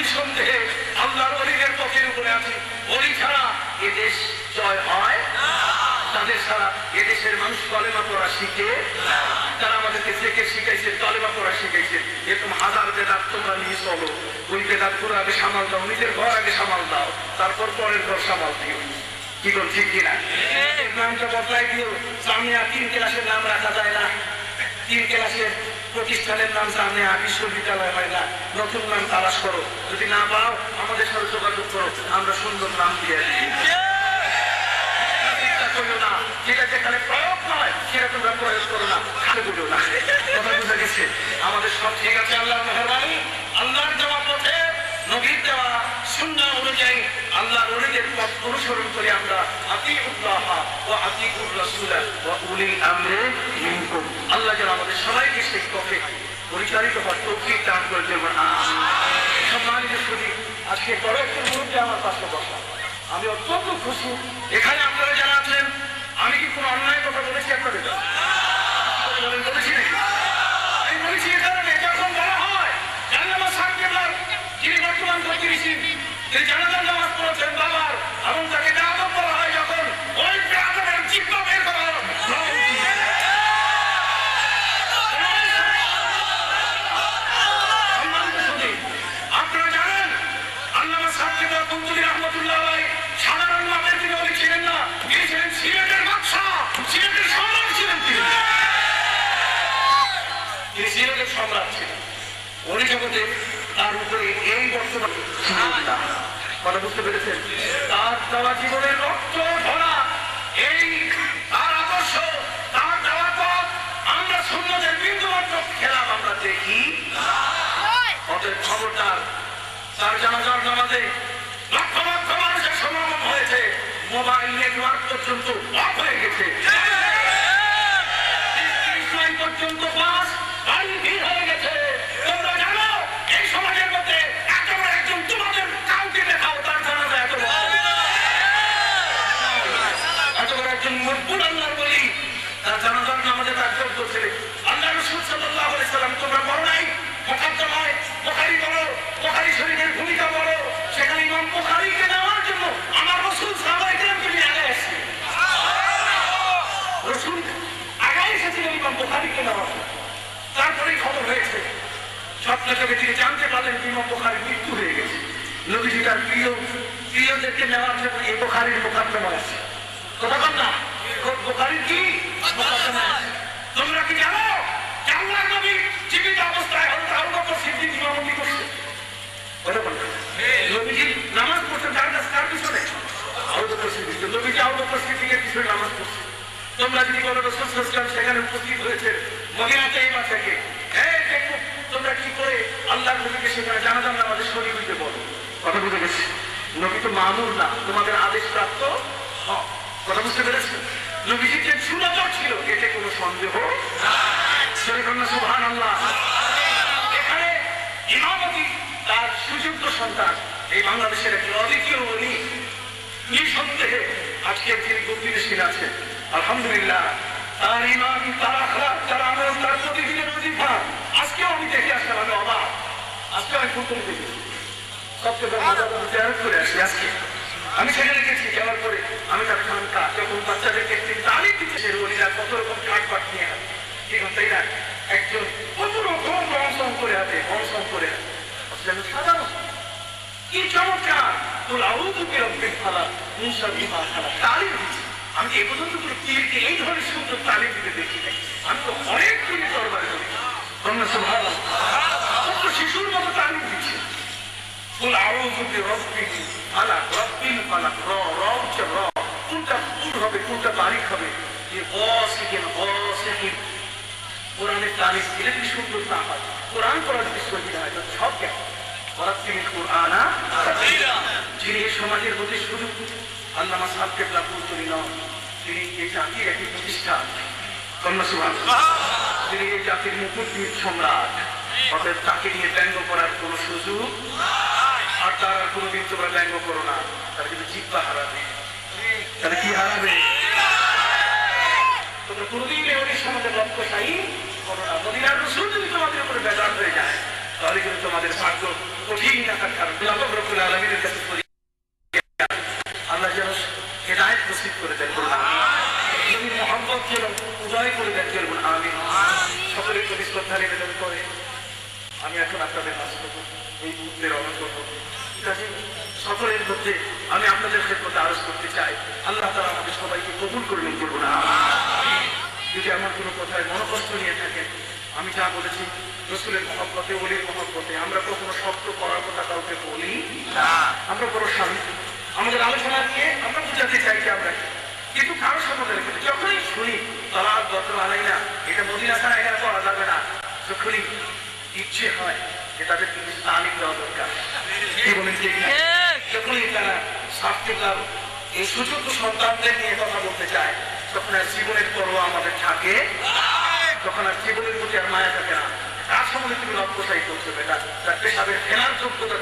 নিঃসন্দেহে আল্লাহর ওলিদের পথের উপরে আছি। ওলি ছাড়া এ দেশ জয় হয় না, তাদের ছাড়া এদেশের মানুষ কলেমা পড়া শিখে, তারা আমাদেরকে জিকির শিখাইছে, কলেমা পড়া শিখাইছে। এরকম হাজার বেদাত তোমরা নিয়ে চলো, ওই বেদাত পুরো আগে সামাল দাও, নিজের ঘর আগে সামাল দাও, তারপর পরের ঘর সামাল দিও। কি বল ঠিক কিনা? নামটা বদলাই দিও। জামিয়া 3 ক্লাসের নাম রাখা যায় না, 3 ক্লাসের প্রতিষ্ঠানের নাম জামিয়া বিশ্ববিদ্যালয় হয় না। নতুন নাম তালাশ করো, যদি না পাও আমাদের সাথে যোগাযোগ করো, আমরা সুন্দর নাম দিয়ে দিই। না, যেটা যেখানে প্রয়োগ নয় সেটা তোমরা প্রয়োগ করো না, খালি বুঝো না। কথা বুঝা গেছে? আমাদের সব ঠিক আছে আল্লাহর মেহেরবানি। আল্লাহর দেওয়া পথে, নবীর দেওয়া সুন্নাহ অনুযায়ী আল্লাহর ওলিদের পথ অনুসরণ করে আমরা আতিউল্লাহ ওয়া আতিউর রাসূল ওয়া উলিল আমরি মিনকুম, আল্লাহ যেন আমাদের সবাইকে সেই পথে পরিচালিত হওয়ার তৌফিক দান করে দেন। সম্মানিত সুধী, আজকে বড় একটা মুহূর্তে আমার পাশে বসা, আমি অত্যন্ত খুশি। এখানে আপনারা যারা আছেন, আমি কি কোনো অন্যায় কথা বলেছি আপনাদের? বলেছি নাকি? আমি বলেছি এ কারণে, যখন বলা হয় জানাজা সাহেব যিনি বর্তমান প্রতিবেশী, তিনি জানাজার নামাজ পড়েছেন বাবার, এবং তাকে দাওয়াত করা হয়, যখন ওই বেয়াদবের জিহ্বা বের করা হয়। আপনারা জানেন আল্লামা সাহেব রহমতুল্লাহ আলাইহি সাধারণ মাপের তিনি ওলি ছিলেন না, তিনি ছিলেন সিলেটের বাদশা, সিলেটের সম্রাট ছিলেন। তিনি সিলেটের সম্রাট ছিলেন। ওলি জগতে তার উপরে এই বর্তমান কথা বুঝতে পেরেছেন? তার দেওয়া জীবনের রক্ত ধরা এই তার আদর্শ, তার দেওয়া পথ আমরা সুন্নতের বিন্দুমাত্র খেলাম আমরা দেখি। অতএব খবরদার, তার জানাজার নামাজে লক্ষ লক্ষ মানুষের সমাগম হয়েছে, মোবাইল নেটওয়ার্ক পর্যন্ত অফ হয়ে গেছে, পর্যন্ত বাস গাড়ি ভিড় হয়ে গেছে। তোমরা জানো এই সমাজের মধ্যে এত বড় একজন তোমাদের কাউকে দেখাও তার জানাজা এত বড় একজন মকবুল আল্লাহর বলি, তার জানাজার নামাজে তার যোগ্য ছেলে আল্লাহ রাসূল সাল্লাল্লাহু আলাইহি সাল্লাম। তোমরা বড় নাই মুকাদ্দমায় বুখারী বলো, বুখারী শরীফের ভূমিকা বলো, সেখানে ইমাম বুখারীকে নেওয়ার জন্য আমার রাসূল সাহাবায়ে কেরামকে নিয়ে আগে এসেছে। রাসূল আগে এসেছিলেন ইমাম বুখারীকে নেওয়ার জন্য। তারপরেই খবর হয়েছে, স্বপ্নযোগে তিনি জানতে পারলেন ইমাম বুখারীর মৃত্যু হয়ে গেছে। নবীজি তার প্রিয়দেরকে নেওয়ার জন্য এই বুখারীর মুকাদ্দমা আছে। কথা বল না, বুখারীর কি মুকাদ্দমা আছে? তোমরা কি জানো আল্লাহর নবী জীবিত অবস্থায় হযরত আবু বকর সিদ্দিক ইমামতি করছে? কথা বল না, নবীজি নামাজ পড়তেন কার পিছনে? আবু বকর সিদ্দিক। নবীজি আবু বকর সিদ্দিকের পিছনে নামাজ পড়ছে। তোমরা যদি বলো রাসূল সাল্লাল্লাহু আলাইহি ওয়াসাল্লাম সেখানে উপস্থিত হয়েছে মদিনা তাইয়্যিবা থেকে, দেখো তোমরা কি করে আল্লাহর নবীকে সেখানে জানাজার নামাজে শরীক হইতে বলো? কথা বুঝে গেছে? নবী তো মামুর না, তোমাদের আদেশ প্রাপ্ত। কথা বুঝতে পেরেছে? নবীজি যে সুনজর ছিল এতে কোনো সন্দেহ নাই। সুবহানাল্লাহ। এখানে ইমামতি তার সুযোগ্য সন্তান, এই বাংলাদেশের একজন অদ্বিতীয় ওলি, নিঃসন্দেহে আজকের যিনি গতিশীল আছে আলহামদুলিল্লাহ, তার ইমান, তার আখলাক, তার আমল, তার প্রতিদিনের ওজিফা আজকেও আমি দেখে আসলাম, আমি অবাক। আজকে আমি প্রথম দেখেছি, সবচেয়ে বড় মজা জিয়ারত করে আসি। আজকে আমি সেখানে গেছি, যাওয়ার পরে আমি তার খানকা যখন বাচ্চাদেরকে একটি তালিম দিচ্ছে, ওলিরা কত রকম কাঠপাট নিয়ে আসে, ঠিক তাই না? একজন কত রকম অংশন করে হাতে, অংশন করে হাতে সাধারণ কি চমৎকার তোর আউযু বিরাব্বিল ফালাক মিন শাররি মা খালাক তালিম দিচ্ছে। আমি এই পর্যন্ত কোনো পীরকে এই ধরনের সুন্দর তালিম দিতে দেখি নাই। আমি তো অনেক পীরের দরবারে করি, সুবহানাল্লাহ, ছোট্ট শিশুর মতো তালিম দিচ্ছে। কুল আউযু বিরাব্বিল ফালাক, রাব্বিল ফালাক, র হচ্ছে র, কোনটা পুর হবে কোনটা বারিক হবে, এই সেকেন্ড সেকেন্ড কোরআনের তালিম দিলে কি সুন্দর না হয়। কোরআন পড়ার যদি সহি হয় সব জ্ঞান। যিনি এই সমাজের মধ্যে শুধু আল্লামা সাহেব কেবলা পুরুতরী নন, তিনি এই জাতির একটি প্রতিষ্ঠা, তিনি এই জাতির মুকুটবীর সম্রাট। অতএব তাকে নিয়ে ব্যঙ্গ করার কোন সুযোগ, আর তার আর কোনোদিন তোমরা ব্যঙ্গ করো না, তার কিন্তু জিহ্বা হারাবে। তাহলে কি হারাবে? তোমরা কোনোদিন এই সমাজের লক্ষ্যশাহী করো না। মদিনার রাসূল যদি তোমাদের উপরে বেজার হয়ে যায়, তাহলে কিন্তু তোমাদের ভাগ্য কঠিন থাকার কারণ রব্বুল আলামিনের কাছে করি আল্লাহ যেন হেদায়েত নসিব করে দেন, বলুন আমিন। নবীর মহব্বত যেন উদয় করে দেন, বলুন আমিন। সকলের প্রতি শ্রদ্ধা নিবেদন করে আমি এখন আপনাদের কাজ করবো, এই মুহূর্তে রওনা করবো। কাজে সকলের মধ্যে আমি আপনাদের খেদমতে আরজ করতে চাই, আল্লাহ তাআলা আমাদের সবাইকে কবুল করবেন, বলবো না আমিন। যদি আমার কোনো কথায় মনোকষ্ট নিয়ে থাকেন, আমি যা বলেছি রাসূলের মহব্বতে, ওলির মহব্বতে আমরা কখনো শব্দ করার কথা কাউকে বলি না। আমরা বড় শান্ত, আমাদের আলোচনা নিয়ে আমরা বুঝাতে চাই যে আমরা কিন্তু কারো সম্বন্ধে রেখে যখনই শুনি তারা দরকার আলাই না, এটা মদিনা ছাড়া এখানে পড়া যাবে না, যখনই ইচ্ছে হয় যে তাদেরকে কিছু তালিম দেওয়া দরকার, কি বলেন ঠিক না? যখনই তারা স্বাস্থ্যকার এই সুযোগ্য সন্তানদের নিয়ে কথা বলতে চায়, তখন আর জীবনের পরোয়া আমাদের থাকে, তখন আর জীবনের প্রতি আর মায়া থাকে না। তার সম্বন্ধে তুমি লক্ষ্যটাই করতে হবে, তার পেশাবের ফেরার যোগ্যতা